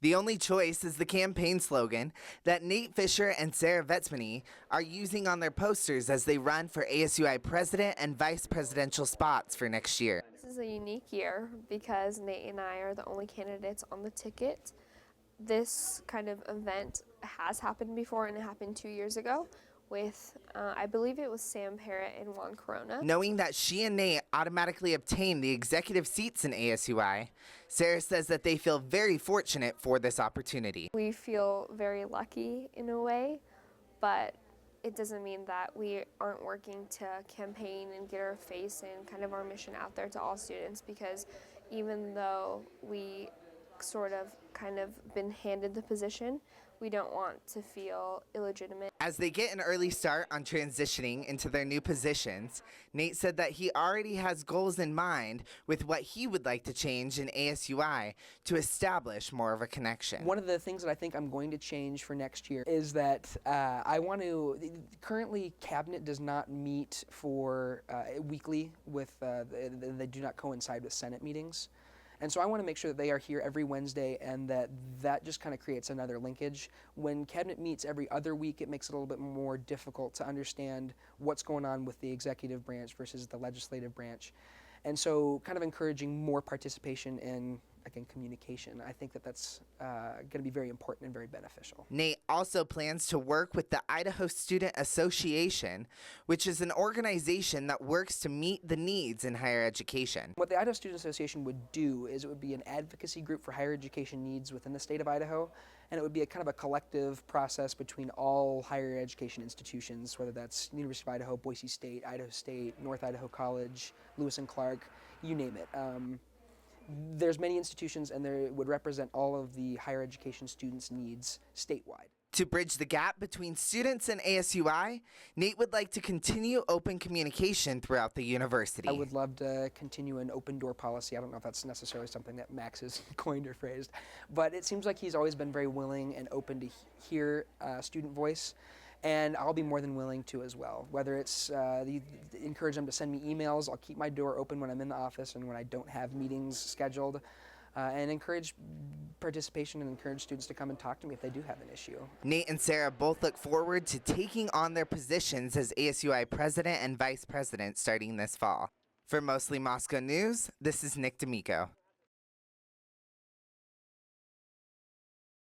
The only choice is the campaign slogan that Nate Fisher and Sara Vetsmany are using on their posters as they run for ASUI president and vice presidential spots for next year. This is a unique year because Nate and I are the only candidates on the ticket. This kind of event has happened before, and it happened 2 years ago with, I believe it was Sam Parrott and Juan Corona. Knowing that she and Nate automatically obtained the executive seats in ASUI, Sara says that they feel very fortunate for this opportunity. We feel very lucky in a way, but it doesn't mean that we aren't working to campaign and get our face and kind of our mission out there to all students, because even though we kind of been handed the position, we don't want to feel illegitimate. As they get an early start on transitioning into their new positions, Nate said that he already has goals in mind with what he would like to change in ASUI to establish more of a connection. One of the things that I think I'm going to change for next year is that currently cabinet does not meet for weekly with, they do not coincide with Senate meetings. And so I want to make sure that they are here every Wednesday, and that just kind of creates another linkage. When cabinet meets every other week, it makes it a little bit more difficult to understand what's going on with the executive branch versus the legislative branch. And so kind of encouraging more participation in, again, communication. I think that that's going to be very important and very beneficial. Nate also plans to work with the Idaho Student Association, which is an organization that works to meet the needs in higher education. What the Idaho Student Association would do is it would be an advocacy group for higher education needs within the state of Idaho, and it would be a kind of a collective process between all higher education institutions, whether that's University of Idaho, Boise State, North Idaho College, Lewis and Clark, you name it. There's many institutions, and they would represent all of the higher education students' needs statewide. To bridge the gap between students and ASUI, Nate would like to continue open communication throughout the university. I would love to continue an open door policy. I don't know if that's necessarily something that Max has coined or phrased, but it seems like he's always been very willing and open to hear student voice. And I'll be more than willing to as well. Whether it's encourage them to send me emails, I'll keep my door open when I'm in the office and when I don't have meetings scheduled, and encourage participation and encourage students to come and talk to me if they do have an issue. Nate and Sara both look forward to taking on their positions as ASUI president and vice president starting this fall. For Mostly Moscow News, this is Nick D'Amico.